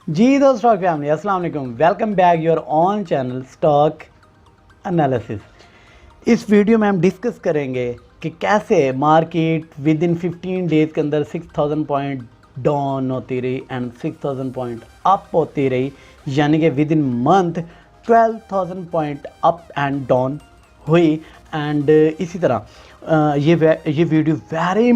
जी दोस्त stock family अस्सलाम वालेकुम, welcome back your on channel stock analysis. इस वीडियो में हम डिस्कस करेंगे कि कैसे मार्केट विद इन 15 डेज़ के अंदर 6000 पॉइंट डाउन होती रही एंड 6000 पॉइंट अप होती रही, यानी कि with in month 12000 point up and down हुई। एंड इसी तरह ये वीडियो वेरी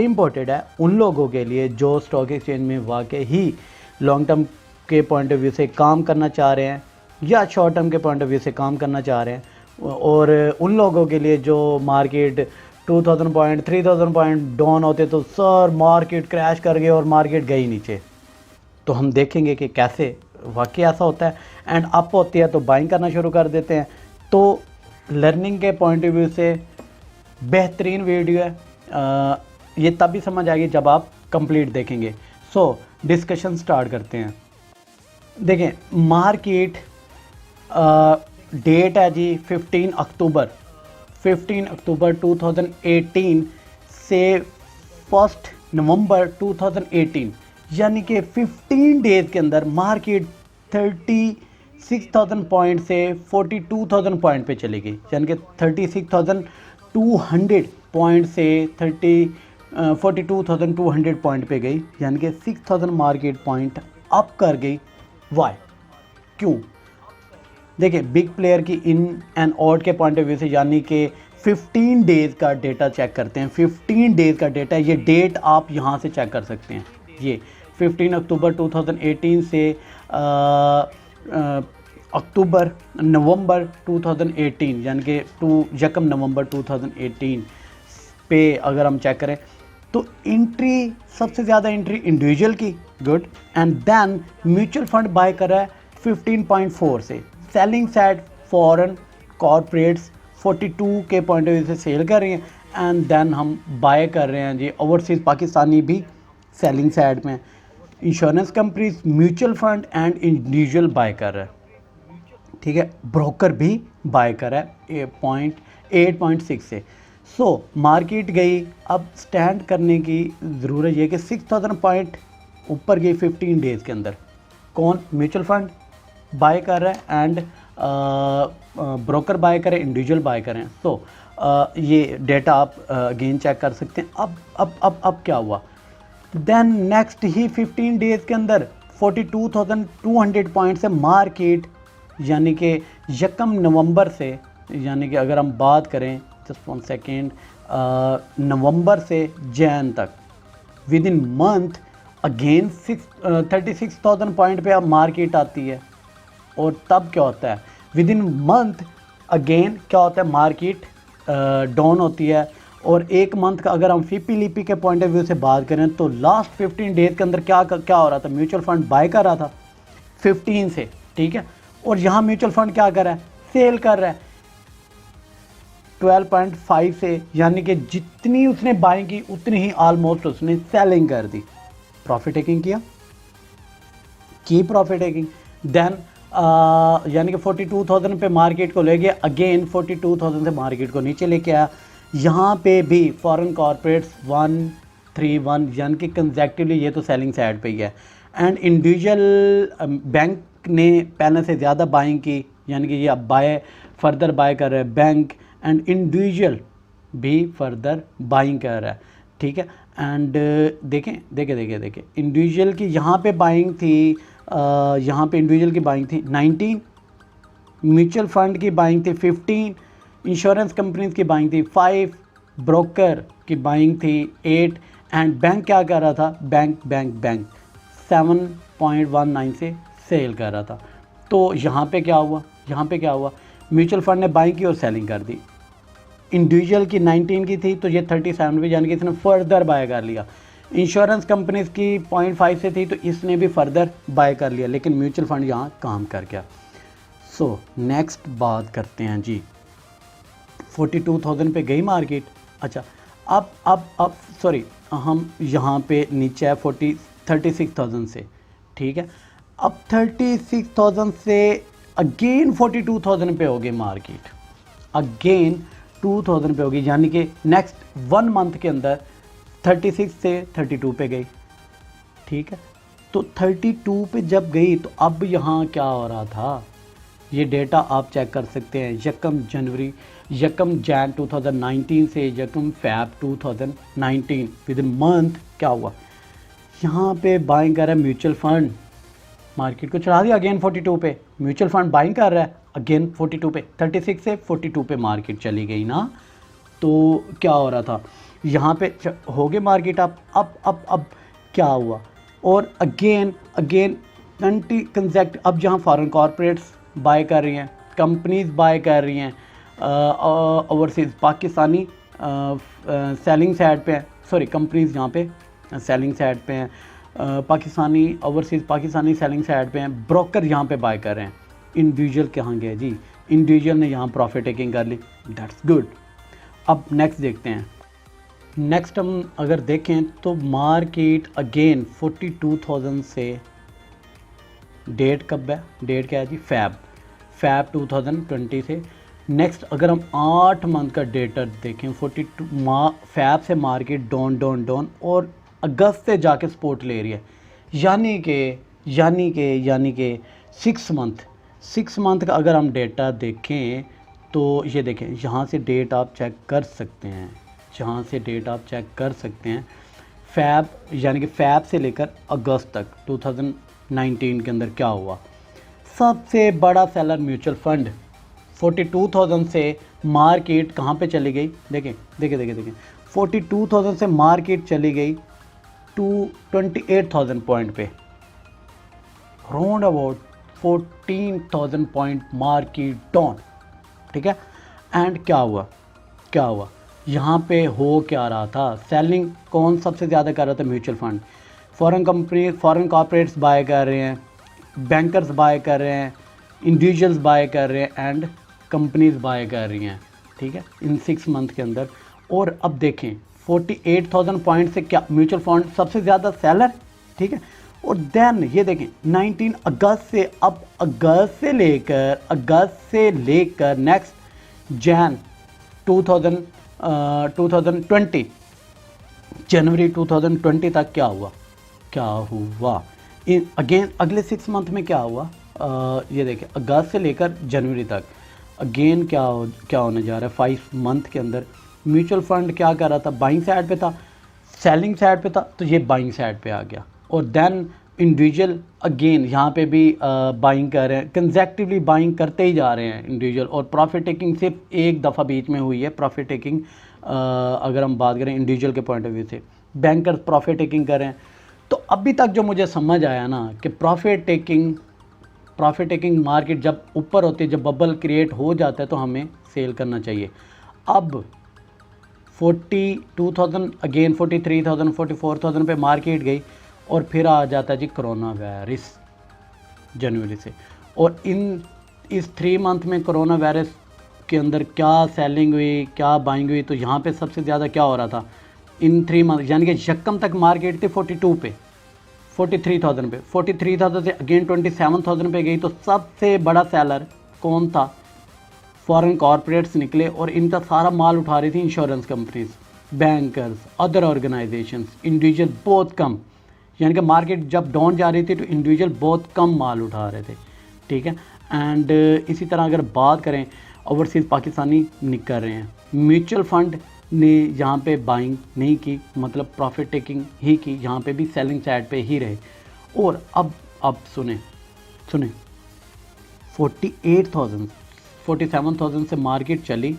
इंपॉर्टेंट है उन लोगों के लिए जो स्टॉक एक्सचेंज में वाकई ही लॉन्ग टर्म के पॉइंट ऑफ व्यू से काम करना चाह रहे हैं या शॉर्ट टर्म के पॉइंट ऑफ व्यू से काम करना चाह रहे हैं, और उन लोगों के लिए जो मार्केट 2000 पॉइंट 3000 पॉइंट डाउन होते तो सर मार्केट क्रैश कर गए और मार्केट गई नीचे। तो हम देखेंगे कि कैसे वाकई ऐसा होता है एंड अप होती है तो बाइंग करना शुरू कर देते हैं। तो लर्निंग के पॉइंट ऑफ व्यू से बेहतरीन वीडियो है। ये तब भी समझ आएगी जब आप कंप्लीट देखेंगे। सो डिस्कशन स्टार्ट करते हैं। देखें मार्केट डेट है जी 15 अक्टूबर 2018 से 1 नवंबर 2018, यानी कि 15 डेज़ के अंदर मार्केट 36,000 पॉइंट से 42,000 पॉइंट पे चली गई, यानी कि 36,200 पॉइंट से 42,200 पॉइंट पे गई, यानी कि 6,000 मार्केट पॉइंट अप कर गई। वाई, क्यों? देखिए बिग प्लेयर की इन एंड आउट के पॉइंट ऑफ व्यू से, यानी कि 15 डेज़ का डेटा चेक करते हैं। 15 डेज़ का डेटा, ये डेट आप यहाँ से चेक कर सकते हैं। ये 15 अक्टूबर 2018 से नवंबर 2018, यानी कि 2 नवंबर 2018 पे अगर हम चेक करें तो एंट्री, सबसे ज़्यादा एंट्री इंडिविजुअल की, good, and then mutual fund buy कर रहा है 15.4 से। सेलिंग साइड फॉरेन कॉरपोरेट्स 42 के पॉइंट ऑफ व्यू से सेल कर रही हैं एंड देन हम बाय कर रहे हैं जी ओवरसीज़ पाकिस्तानी भी सेलिंग साइड में। Insurance companies, mutual fund and individual bye कर रहा है, ठीक है। ब्रोकर भी बाय कर रहा है 8.6 से। सो मार्केट गई, अब स्टैंड करने की ज़रूरत ये कि 6000 पॉइंट ऊपर गई 15 डेज़ के अंदर। कौन? म्यूचुअल फंड बाय कर रहा है एंड ब्रोकर बाय करें, इंडिविजुअल बाय करें। सो ये डेटा आप अगेन चेक कर सकते हैं। अब क्या हुआ? देन नेक्स्ट ही 15 डेज़ के अंदर 42,200 पॉइंट से मार्केट, यानी कि 1 नवंबर से, यानी कि अगर हम बात करें जस्ट 1 सेकेंड, नवंबर से जैन तक with in month again 36,000 point पे अब मार्केट आती है। और तब क्या होता है? विद इन मंथ अगेन क्या होता है? मार्केट डाउन होती है। और एक मंथ का अगर हम फीपी लीपी के पॉइंट ऑफ व्यू से बात करें तो लास्ट 15 डेज़ के अंदर क्या हो रहा था? म्यूचुअल फंड बाय कर रहा था 15 से, ठीक है। और यहाँ म्यूचुअल फंड क्या कर रहा है? सेल कर रहा है 12.5 से, यानी कि जितनी उसने बाइंग की उतनी ही ऑलमोस्ट उसने सेलिंग कर दी। प्रॉफिट टेकिंग की प्रॉफिट टेकिंग। देन यानी कि 42,000 पे मार्केट को ले गया, अगेन 42,000 से मार्केट को नीचे लेके आया। यहाँ पे भी फॉरेन कॉरपोरेट्स 131, यानी कि कंसेक्टिवली ये तो सेलिंग साइड पे ही है। एंड इंडिविजुअल बैंक ने पहले से ज़्यादा बाइंग की, यानी कि ये अब फर्दर बाय कर रहे हैं बैंक, एंड इंडिविजुअल भी फर्दर बाइंग कर रहा है, ठीक है। एंड देखें इंडिविजुअल की यहाँ पे बाइंग थी, यहाँ पे इंडिविजुअल की बाइंग थी 19, म्यूचुअल फंड की बाइंग थी 15, इंश्योरेंस कंपनीज की बाइंग थी 5, ब्रोकर की बाइंग थी 8, एंड बैंक क्या कर रहा था? बैंक 7.19 से सेल कर रहा था। तो यहाँ पे क्या हुआ? म्यूचुअल फंड ने बाइंग की और सेलिंग कर दी। इंडिविजुअल की 19 की थी तो ये 37 पे, यानी कि इसने फर्दर बाय कर लिया। इंश्योरेंस कंपनीज की 0.5 से थी तो इसने भी फर्दर बाय कर लिया, लेकिन म्यूचुअल फंड यहाँ काम कर गया। सो नेक्स्ट बात करते हैं जी, 42,000 पे गई मार्केट। अच्छा, अब सॉरी, हम यहाँ पे नीचे है 36,000 से, ठीक है। अब 36,000 से अगेन 42,000 पे हो गई मार्केट, अगेन 2,000 पे होगी, यानी कि नेक्स्ट 1 मंथ के अंदर 36 से 32 पे गई, ठीक है। तो 32 पे जब गई तो अब यहाँ क्या हो रहा था, ये डेटा आप चेक कर सकते हैं। यकम जैन 2019 से यकम फैब 2019 विद इन मंथ क्या हुआ, यहाँ पे बाइंग कर रहा है म्यूचुअल फंड, मार्केट को चढ़ा दिया अगेन 42 पे, म्यूचुअल फंड बाइंग कर रहा है अगेन 42 पे, 36 से 42 पे मार्केट चली गई ना। तो क्या हो रहा था, यहाँ पे हो गए मार्केट अब क्या हुआ, और अगेन 20 कंसेक्ट, अब जहाँ फॉरेन कॉरपोरेट्स बाय कर रही हैं, कंपनीज बाय कर रही हैं, ओवरसीज़ पाकिस्तानी सेलिंग साइड पे हैं, सॉरी कंपनीज यहाँ पे सेलिंग साइड पे हैं, Pakistani overseas Pakistani selling side पे हैं, ब्रोकर यहाँ पे बाय कर रहे हैं। इंडिविजुअल कहाँ गए जी, इंडिविजुअल ने यहाँ प्रॉफिट टेकिंग कर ली, दैट्स गुड। अब नेक्स्ट देखते हैं। नेक्स्ट हम अगर देखें तो मार्केट अगेन 42,000 से, डेट कब है, डेट क्या है जी, फैब 2020 से। नेक्स्ट अगर हम 8 मंथ का डेटा देखें, 42 फैब से मार्केट डाउन और अगस्त से जाके सपोर्ट ले रही है, यानी कि 6 मंथ का अगर हम डेटा देखें तो ये देखें, यहाँ से डेट आप चेक कर सकते हैं, फैब यानी कि फैब से लेकर अगस्त तक 2019 के अंदर क्या हुआ। सबसे बड़ा सेलर म्यूचुअल फंड, 42,000 से मार्केट कहाँ पे चली गई, देखें 42,000 से मार्केट चली गई टू 28,000 पॉइंट पे, round about 14,000 point market down, ठीक है। एंड क्या हुआ यहाँ पे हो क्या रहा था, सेलिंग कौन सबसे ज़्यादा कर रहा था, mutual fund, foreign corporates buy कर रहे हैं, बैंकर्स बाय कर रहे हैं, इंडिविजुअल्स बाय कर रहे हैं एंड कंपनीज बाय कर रही हैं, ठीक है, इन 6 मंथ के अंदर। और अब देखें 48,000 पॉइंट से क्या म्यूचुअल फंड सबसे ज़्यादा सेलर, ठीक है। और देन ये देखें 19 अगस्त से, अब अगस्त से लेकर नेक्स्ट जैन 2020 जनवरी 2020 तक क्या हुआ अगेन अगले 6 मंथ में क्या हुआ, ये देखें अगस्त से लेकर जनवरी तक अगेन क्या होने जा रहा है। 5 मंथ के अंदर म्यूचुअल फंड क्या कर रहा था, बाइंग साइड पे था, सेलिंग साइड पे था, तो ये बाइंग साइड पे आ गया। और देन इंडिविजुअल अगेन यहाँ पे भी बाइंग कर रहे हैं, कंसेक्टिवली बाइंग करते ही जा रहे हैं इंडिविजुअल। और प्रॉफिट टेकिंग सिर्फ एक दफ़ा बीच में हुई है, प्रॉफिट टेकिंग अगर हम बात करें इंडिविजुअल के पॉइंट ऑफ व्यू से, बैंकर्स प्रॉफिट टेकिंग कर रहे हैं। तो अभी तक जो मुझे समझ आया ना कि प्रॉफिट टेकिंग मार्केट जब ऊपर होती है, जब बबल क्रिएट हो जाता है तो हमें सेल करना चाहिए। अब 42,000 अगेन 43,000 44,000 पे मार्केट गई और फिर आ जाता है जी कोरोना वायरस जनवरी से। और इस 3 मंथ में कोरोना वायरस के अंदर क्या सेलिंग हुई, क्या बाइंग हुई, तो यहाँ पे सबसे ज़्यादा क्या हो रहा था इन 3 मंथ, यानी कि यकम तक मार्केट थी 42 पे, 43,000 पे, 43,000 से अगेन 27,000 पे गई। तो सबसे बड़ा सेलर कौन था, फॉरेन कॉरपोरेट्स निकले और इनका सारा माल उठा रही थी insurance companies, bankers, other organisations, individual बहुत कम, यानी कि मार्केट जब डाउन जा रही थी तो इंडिविजुअल बहुत कम माल उठा रहे थे, ठीक है। एंड इसी तरह अगर बात करें ओवरसीज़ पाकिस्तानी कर रहे हैं, म्यूचुअल फंड ने यहाँ पे बाइंग नहीं की, मतलब प्रॉफिट टेकिंग ही की, यहाँ पे भी सेलिंग साइड पे ही रहे। और अब सुने 47,000 से मार्केट चली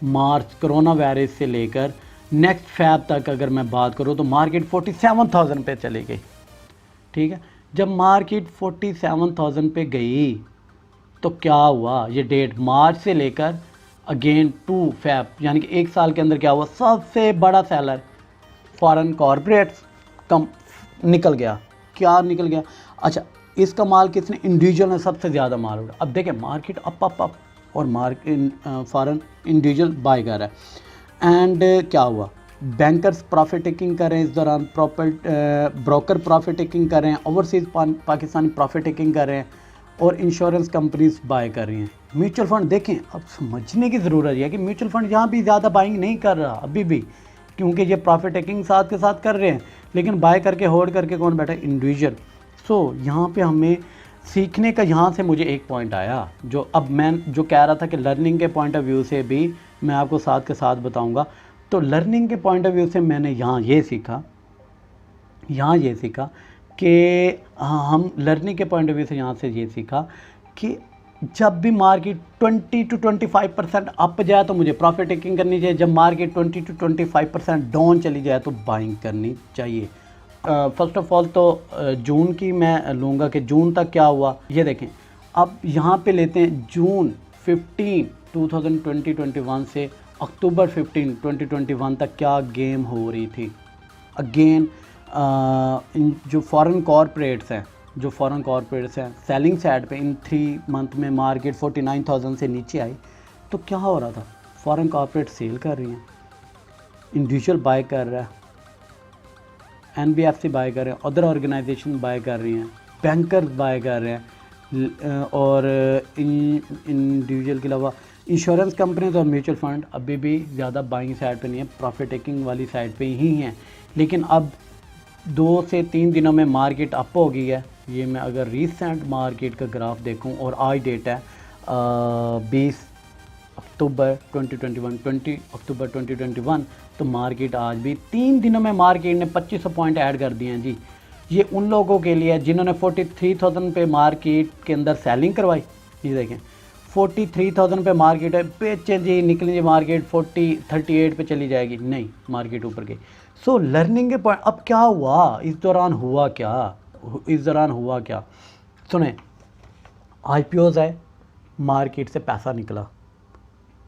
मार्च कोरोना वायरस से लेकर नेक्स्ट फैब तक अगर मैं बात करूँ तो मार्केट 47,000 पे चली गई, ठीक है। जब मार्केट 47,000 पे गई तो क्या हुआ, ये डेट मार्च से लेकर अगेन 2 फैब यानी कि 1 साल के अंदर क्या हुआ, सबसे बड़ा सेलर फॉरेन कॉरपोरेट्स कम निकल गया। क्या निकल गया, अच्छा इसका माल किसने, इंडिविजुअल ने सबसे ज़्यादा माल उड़ा। अब देखें मार्केट अप और मार्केट फॉरेन इंडिविजुअल बाय कर रहा है। एंड क्या हुआ, बैंकर्स प्रॉफिट टेकिंग कर रहे हैं इस दौरान, ब्रोकर प्रॉफिट टेकिंग कर रहे हैं, ओवरसीज़ पाकिस्तानी प्रॉफिट टेकिंग कर रहे हैं और इंश्योरेंस कंपनीज बाय कर रही हैं। म्यूचुअल फंड देखें, अब समझने की ज़रूरत है कि म्यूचुअल फंड यहाँ भी ज़्यादा बाइंग नहीं कर रहा, अभी भी क्योंकि ये प्रॉफिट टेकिंग साथ के साथ कर रहे हैं, लेकिन बाय करके होल्ड करके कौन बैठा है? इंडिविजुअल। सो यहाँ पे हमें सीखने का, यहाँ से मुझे एक पॉइंट आया जो अब मैं जो कह रहा था कि लर्निंग के पॉइंट ऑफ व्यू से भी मैं आपको साथ के साथ बताऊंगा। तो लर्निंग के पॉइंट ऑफ व्यू से मैंने यहाँ ये सीखा कि हम लर्निंग के पॉइंट ऑफ व्यू से यहाँ से ये सीखा कि जब भी मार्केट 20 to 25% अप जाए तो मुझे प्रॉफिट टेकिंग करनी चाहिए, जब मार्केट 20 to 25% डाउन चली जाए तो बाइंग करनी चाहिए। फर्स्ट ऑफ ऑल तो जून की मैं लूँगा कि जून तक क्या हुआ ये देखें। अब यहाँ पे लेते हैं जून 15 2021 से अक्टूबर 15 2021 तक क्या गेम हो रही थी। अगेन जो फॉरेन कॉरपोरेट्स हैं सेलिंग साइड पे इन 3 मंथ में मार्केट 49,000 से नीचे आई तो क्या हो रहा था? फॉरेन कॉरपोरेट सेल कर रही हैं, इंडिविजुअल बाय कर रहा है, NBFC बाय कर रहे हैं, अदर ऑर्गेनाइजेशन बाय कर रही हैं, बैंकर्स बाय कर रहे हैं, और इंडिविजुअल के अलावा इंश्योरेंस कंपनीज और म्यूचुअल फंड अभी भी ज़्यादा बाइंग साइड पे नहीं है, प्रॉफिट टेकिंग वाली साइड पे ही हैं। लेकिन अब 2 से 3 दिनों में मार्केट अप हो गई है। ये मैं अगर रीसेंट मार्केट का ग्राफ देखूं और आज डेट है 20 अक्टूबर 2021 तो मार्केट आज भी 3 दिनों में मार्केट ने 2500 पॉइंट ऐड कर दिए हैं जी। ये उन लोगों के लिए जिन्होंने 43,000 पे मार्केट के अंदर सेलिंग करवाई। ये देखें 43,000 पे मार्केट है, बेचें जी, निकलें जी, मार्केट 38 पे चली जाएगी, नहीं, मार्केट ऊपर गई। सो लर्निंग के पॉइंट अब क्या हुआ इस दौरान हुआ क्या सुने, IPOs आए, मार्केट से पैसा निकला,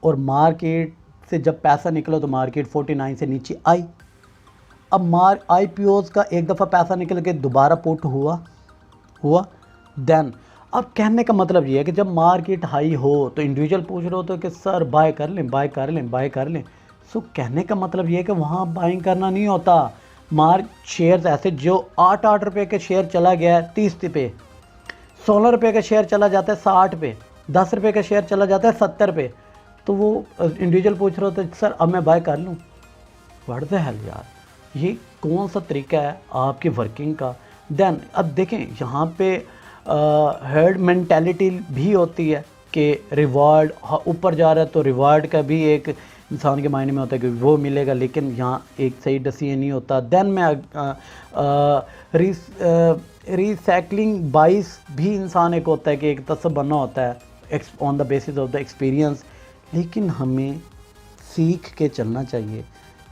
और मार्केट से जब पैसा निकला तो मार्केट 49 से नीचे आई। अब IPOs का एक दफ़ा पैसा निकल के दोबारा पुट हुआ देन अब कहने का मतलब ये है कि जब मार्केट हाई हो तो इंडिविजुअल पूछ रहे हो तो कि सर बाय कर लें। सो कहने का मतलब ये है कि वहाँ बाइंग करना नहीं होता। शेयर्स ऐसे जो 8 रुपये के शेयर चला गया है 30 पे, 16 रुपये का शेयर चला जाता है 60 पे, 10 रुपये का शेयर चला जाता है 70 पे, तो वो इंडिविजुअल पूछ रहे होते सर अब मैं बाय कर लूँ। व्हाट द हेल यार, ये कौन सा तरीका है आपकी वर्किंग का? देन अब देखें यहाँ पे हर्ड मेंटालिटी भी होती है कि रिवार्ड ऊपर जा रहा है तो रिवार्ड का भी एक इंसान के मायने में होता है कि वो मिलेगा, लेकिन यहाँ एक सही डिसीजन नहीं होता। देन मैं रिसाइकलिंग बाइस भी इंसान एक होता है कि एक तसब बनना होता है on the basis of the experience, लेकिन हमें सीख के चलना चाहिए।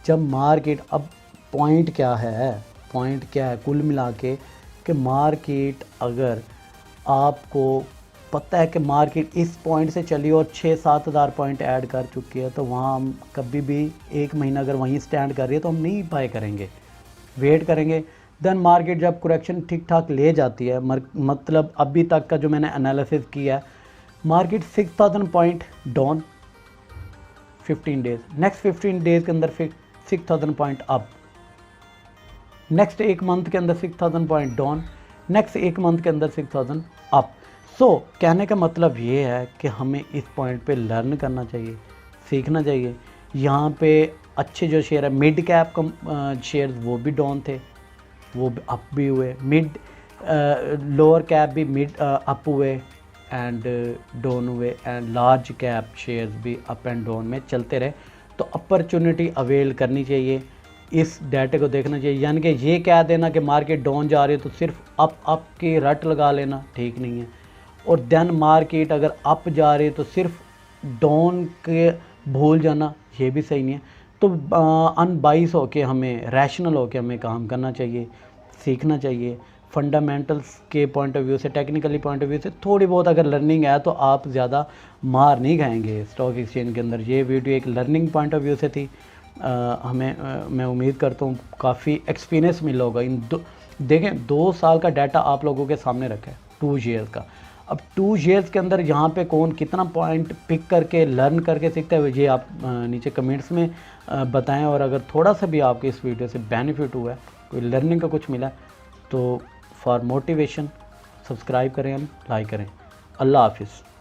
जब मार्केट अब पॉइंट क्या है कुल मिला के कि मार्केट अगर आपको पता है कि मार्केट इस पॉइंट से चली और 6-7 हज़ार पॉइंट ऐड कर चुकी है तो वहाँ हम कभी भी 1 महीना अगर वहीं स्टैंड कर रही है तो हम नहीं बाय करेंगे, वेट करेंगे। देन मार्केट जब करेक्शन ठीक ठाक ले जाती है, मतलब अभी तक का जो मैंने एनालिसिस किया है, market 6,000 point down 15 days, next 15 days के अंदर 6,000 पॉइंट अप, नेक्स्ट 1 मंथ के अंदर 6,000 पॉइंट डाउन, नेक्स्ट 1 मंथ के अंदर 6,000 अप। सो कहने का मतलब ये है कि हमें इस पॉइंट पे लर्न करना चाहिए, सीखना चाहिए। यहाँ पे अच्छे जो शेयर है मिड कैप शेयर वो भी डाउन थे, वो अप भी हुए, लोअर कैप भी मिड अप हुए एंड डाउन हुए, एंड लार्ज कैप शेयर्स भी अप एंड डाउन में चलते रहे। तो अपॉर्चुनिटी अवेल करनी चाहिए, इस डाटे को देखना चाहिए। यानी कि ये कह देना कि मार्केट डाउन जा रही है तो सिर्फ अप की रट लगा लेना ठीक नहीं है, और देन मार्केट अगर अप जा रही है तो सिर्फ डाउन के भूल जाना ये भी सही नहीं है। तो अनबाइस होके हमें, रैशनल होके हमें काम करना चाहिए, सीखना चाहिए। फंडामेंटल्स के पॉइंट ऑफ व्यू से, टेक्निकली पॉइंट ऑफ व्यू से थोड़ी बहुत अगर लर्निंग है तो आप ज़्यादा मार नहीं खाएंगे स्टॉक एक्सचेंज के अंदर। ये वीडियो एक लर्निंग पॉइंट ऑफ व्यू से थी। मैं उम्मीद करता हूँ काफ़ी एक्सपीरियंस मिला होगा। देखें 2 साल का डाटा आप लोगों के सामने रखा है, 2 ईयर्स का। अब 2 ईयर्स के अंदर यहाँ पे कौन कितना पॉइंट पिक करके लर्न करके सीखता है, ये आप नीचे कमेंट्स में बताएं। और अगर थोड़ा सा भी आपके इस वीडियो से बेनिफिट हुआ है, कोई लर्निंग का कुछ मिला, तो फॉर मोटिवेशन सब्सक्राइब करें, लाइक करें। अल्लाह हाफिज़।